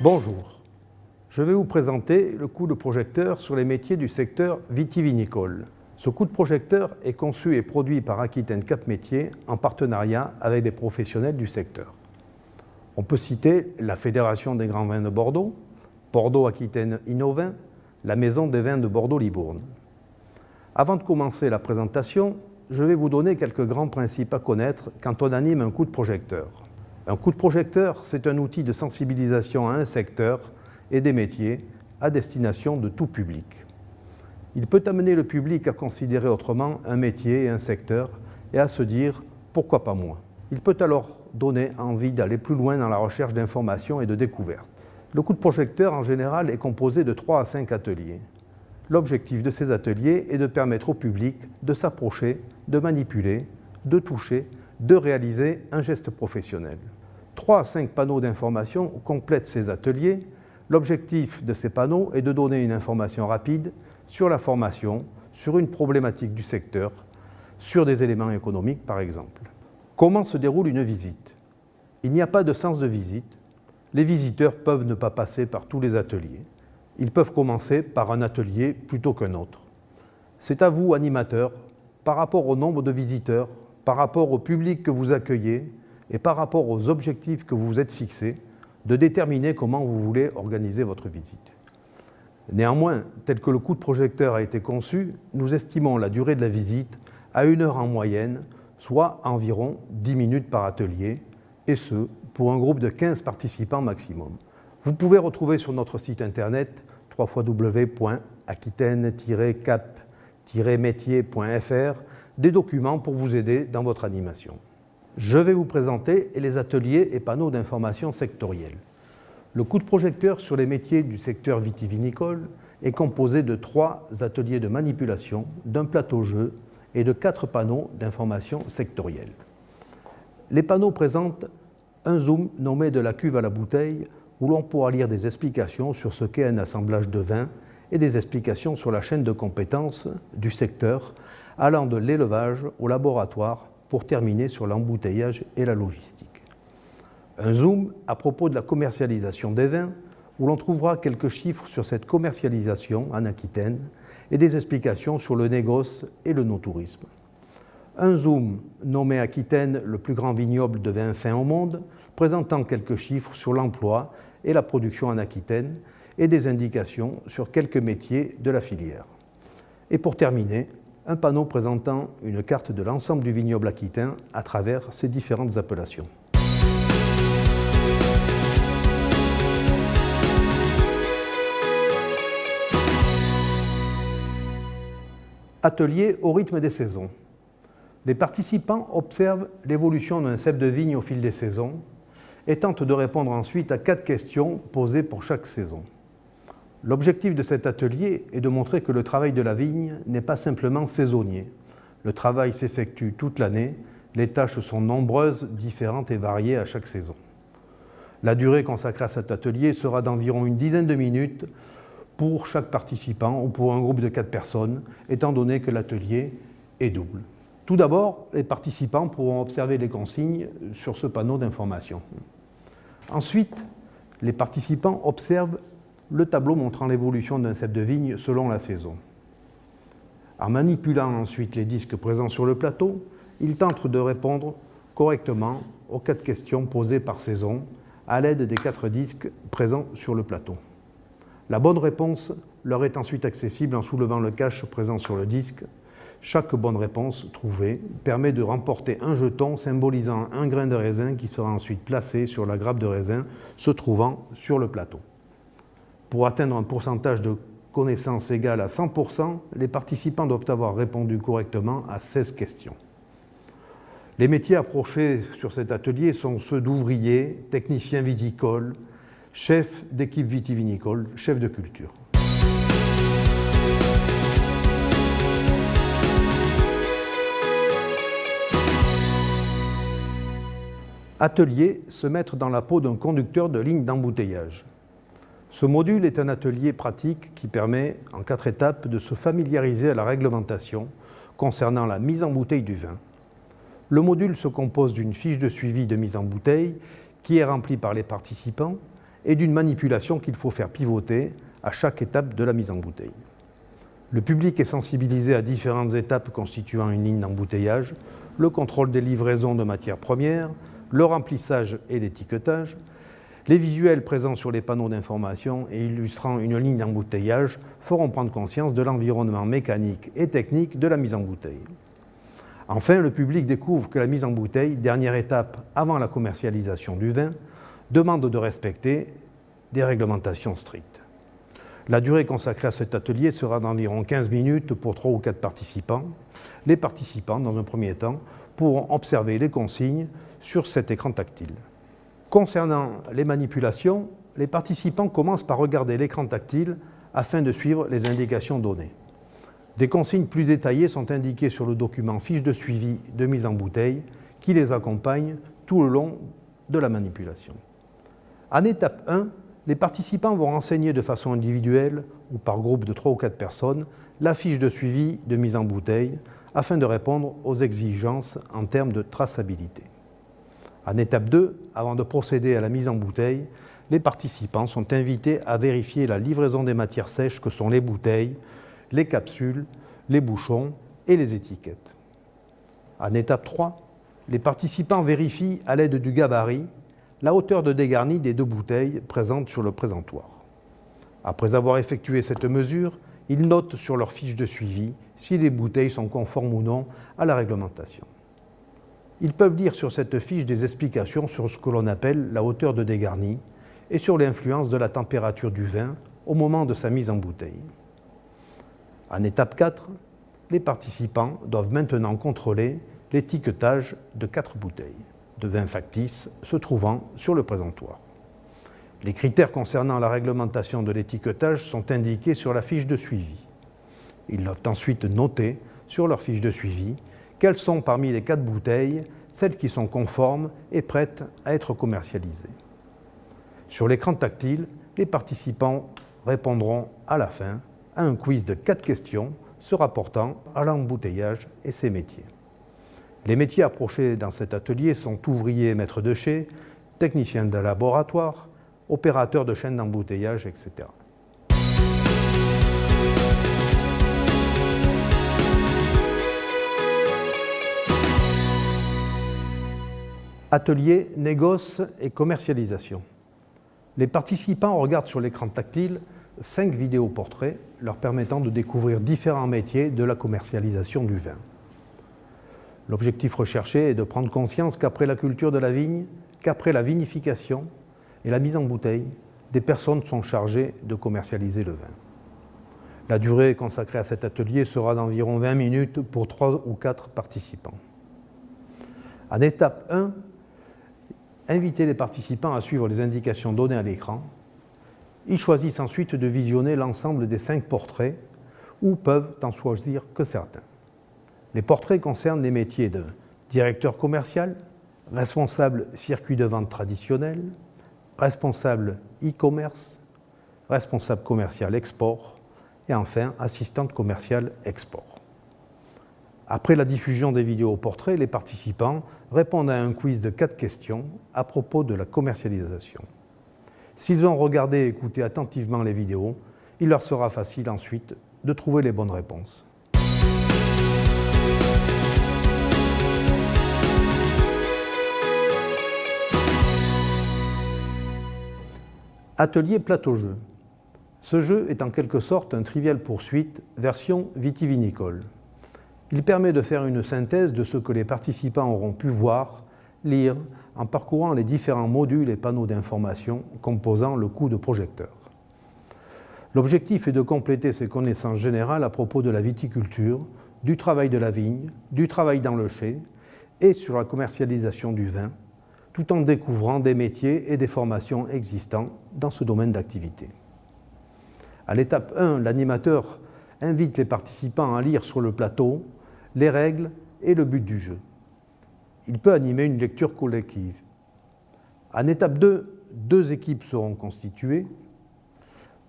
Bonjour, je vais vous présenter le coup de projecteur sur les métiers du secteur vitivinicole. Ce coup de projecteur est conçu et produit par Aquitaine Cap Métiers en partenariat avec des professionnels du secteur. On peut citer la Fédération des grands vins de Bordeaux, Bordeaux-Aquitaine Innovin, la Maison des vins de Bordeaux-Libourne. Avant de commencer la présentation, je vais vous donner quelques grands principes à connaître quand on anime un coup de projecteur. Un coup de projecteur, c'est un outil de sensibilisation à un secteur et des métiers à destination de tout public. Il peut amener le public à considérer autrement un métier et un secteur et à se dire « pourquoi pas moi ?» Il peut alors donner envie d'aller plus loin dans la recherche d'informations et de découvertes. Le coup de projecteur, en général, est composé de 3 à 5 ateliers. L'objectif de ces ateliers est de permettre au public de s'approcher, de manipuler, de toucher, de réaliser un geste professionnel. 3 à 5 panneaux d'information complètent ces ateliers. L'objectif de ces panneaux est de donner une information rapide sur la formation, sur une problématique du secteur, sur des éléments économiques par exemple. Comment se déroule une visite? Il n'y a pas de sens de visite. Les visiteurs peuvent ne pas passer par tous les ateliers. Ils peuvent commencer par un atelier plutôt qu'un autre. C'est à vous, animateurs, par rapport au nombre de visiteurs, par rapport au public que vous accueillez et par rapport aux objectifs que vous vous êtes fixés, de déterminer comment vous voulez organiser votre visite. Néanmoins, tel que le coup de projecteur a été conçu, nous estimons la durée de la visite à 1 heure en moyenne, soit environ 10 minutes par atelier, et ce, pour un groupe de 15 participants maximum. Vous pouvez retrouver sur notre site internet www.aquitaine-cap-métier.fr des documents pour vous aider dans votre animation. Je vais vous présenter les ateliers et panneaux d'information sectoriels. Le coup de projecteur sur les métiers du secteur vitivinicole est composé de 3 ateliers de manipulation, d'un plateau-jeu et de 4 panneaux d'information sectorielle. Les panneaux présentent un zoom nommé de la cuve à la bouteille où l'on pourra lire des explications sur ce qu'est un assemblage de vin et des explications sur la chaîne de compétences du secteur allant de l'élevage au laboratoire pour terminer sur l'embouteillage et la logistique. Un zoom à propos de la commercialisation des vins où l'on trouvera quelques chiffres sur cette commercialisation en Aquitaine et des explications sur le négoce et le no-tourisme. Un zoom nommé Aquitaine, le plus grand vignoble de vin fin au monde, présentant quelques chiffres sur l'emploi et la production en Aquitaine et des indications sur quelques métiers de la filière. Et pour terminer, un panneau présentant une carte de l'ensemble du vignoble aquitain à travers ses différentes appellations. Atelier au rythme des saisons. Les participants observent l'évolution d'un cep de vigne au fil des saisons et tentent de répondre ensuite à 4 questions posées pour chaque saison. L'objectif de cet atelier est de montrer que le travail de la vigne n'est pas simplement saisonnier. Le travail s'effectue toute l'année, les tâches sont nombreuses, différentes et variées à chaque saison. La durée consacrée à cet atelier sera d'environ une dizaine de minutes pour chaque participant ou pour un groupe de 4 personnes, étant donné que l'atelier est double. Tout d'abord, les participants pourront observer les consignes sur ce panneau d'information. Ensuite, les participants observent le tableau montrant l'évolution d'un cep de vigne selon la saison. En manipulant ensuite les disques présents sur le plateau, ils tentent de répondre correctement aux 4 questions posées par saison à l'aide des 4 disques présents sur le plateau. La bonne réponse leur est ensuite accessible en soulevant le cache présent sur le disque. Chaque bonne réponse trouvée permet de remporter un jeton symbolisant un grain de raisin qui sera ensuite placé sur la grappe de raisin se trouvant sur le plateau. Pour atteindre un pourcentage de connaissance égal à 100%, les participants doivent avoir répondu correctement à 16 questions. Les métiers approchés sur cet atelier sont ceux d'ouvriers, techniciens viticoles, chefs d'équipe vitivinicole, chefs de culture. Atelier, se mettre dans la peau d'un conducteur de ligne d'embouteillage. Ce module est un atelier pratique qui permet, en 4 étapes, de se familiariser à la réglementation concernant la mise en bouteille du vin. Le module se compose d'une fiche de suivi de mise en bouteille qui est remplie par les participants et d'une manipulation qu'il faut faire pivoter à chaque étape de la mise en bouteille. Le public est sensibilisé à différentes étapes constituant une ligne d'embouteillage, le contrôle des livraisons de matières premières, le remplissage et l'étiquetage. Les visuels présents sur les panneaux d'information et illustrant une ligne d'embouteillage feront prendre conscience de l'environnement mécanique et technique de la mise en bouteille. Enfin, le public découvre que la mise en bouteille, dernière étape avant la commercialisation du vin, demande de respecter des réglementations strictes. La durée consacrée à cet atelier sera d'environ 15 minutes pour 3 ou 4 participants. Les participants, dans un premier temps, pourront observer les consignes sur cet écran tactile. Concernant les manipulations, les participants commencent par regarder l'écran tactile afin de suivre les indications données. Des consignes plus détaillées sont indiquées sur le document fiche de suivi de mise en bouteille qui les accompagne tout le long de la manipulation. En étape 1, les participants vont renseigner de façon individuelle ou par groupe de 3 ou 4 personnes la fiche de suivi de mise en bouteille afin de répondre aux exigences en termes de traçabilité. En étape 2, avant de procéder à la mise en bouteille, les participants sont invités à vérifier la livraison des matières sèches que sont les bouteilles, les capsules, les bouchons et les étiquettes. En étape 3, les participants vérifient à l'aide du gabarit la hauteur de dégarni des 2 bouteilles présentes sur le présentoir. Après avoir effectué cette mesure, ils notent sur leur fiche de suivi si les bouteilles sont conformes ou non à la réglementation. Ils peuvent lire sur cette fiche des explications sur ce que l'on appelle la hauteur de dégarni et sur l'influence de la température du vin au moment de sa mise en bouteille. En étape 4, les participants doivent maintenant contrôler l'étiquetage de 4 bouteilles de vin factice se trouvant sur le présentoir. Les critères concernant la réglementation de l'étiquetage sont indiqués sur la fiche de suivi. Ils doivent ensuite noter sur leur fiche de suivi quelles sont parmi les 4 bouteilles celles qui sont conformes et prêtes à être commercialisées. Sur l'écran tactile, les participants répondront à la fin à un quiz de 4 questions se rapportant à l'embouteillage et ses métiers. Les métiers approchés dans cet atelier sont ouvriers maîtres de chai, techniciens de laboratoire, opérateurs de chaîne d'embouteillage, etc. Atelier, négoce et commercialisation. Les participants regardent sur l'écran tactile 5 vidéos portraits leur permettant de découvrir différents métiers de la commercialisation du vin. L'objectif recherché est de prendre conscience qu'après la culture de la vigne, qu'après la vinification et la mise en bouteille, des personnes sont chargées de commercialiser le vin. La durée consacrée à cet atelier sera d'environ 20 minutes pour 3 ou 4 participants. En étape 1, invitez les participants à suivre les indications données à l'écran. Ils choisissent ensuite de visionner l'ensemble des 5 portraits ou peuvent en choisir que certains. Les portraits concernent les métiers de directeur commercial, responsable circuit de vente traditionnel, responsable e-commerce, responsable commercial export et enfin assistante commerciale export. Après la diffusion des vidéos portraits, les participants répondent à un quiz de 4 questions à propos de la commercialisation. S'ils ont regardé et écouté attentivement les vidéos, il leur sera facile ensuite de trouver les bonnes réponses. Atelier plateau-jeu. Ce jeu est en quelque sorte un Trivial Pursuit version vitivinicole. Il permet de faire une synthèse de ce que les participants auront pu voir, lire, en parcourant les différents modules et panneaux d'information composant le coup de projecteur. L'objectif est de compléter ces connaissances générales à propos de la viticulture, du travail de la vigne, du travail dans le chai et sur la commercialisation du vin, tout en découvrant des métiers et des formations existants dans ce domaine d'activité. À l'étape 1, l'animateur invite les participants à lire sur le plateau les règles et le but du jeu. Il peut animer une lecture collective. En étape 2, 2 équipes seront constituées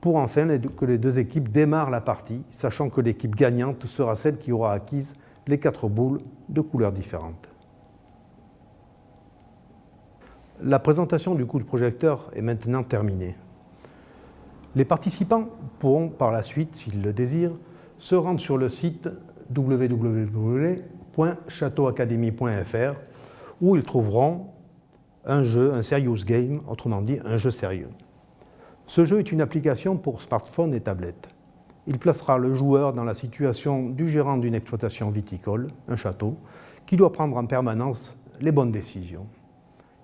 pour enfin que les 2 équipes démarrent la partie, sachant que l'équipe gagnante sera celle qui aura acquise les 4 boules de couleurs différentes. La présentation du coup de projecteur est maintenant terminée. Les participants pourront par la suite, s'ils le désirent, se rendre sur le site www.chateauacademy.fr où ils trouveront un jeu, un serious game, autrement dit un jeu sérieux. Ce jeu est une application pour smartphone et tablette. Il placera le joueur dans la situation du gérant d'une exploitation viticole, un château, qui doit prendre en permanence les bonnes décisions.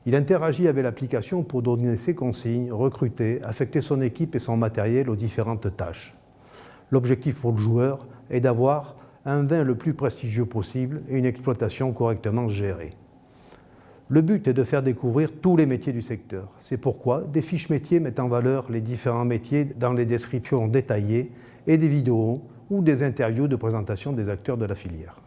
Il interagit avec l'application pour donner ses consignes, recruter, affecter son équipe et son matériel aux différentes tâches. L'objectif pour le joueur est d'avoir un vin le plus prestigieux possible et une exploitation correctement gérée. Le but est de faire découvrir tous les métiers du secteur. C'est pourquoi des fiches métiers mettent en valeur les différents métiers dans les descriptions détaillées et des vidéos ou des interviews de présentation des acteurs de la filière.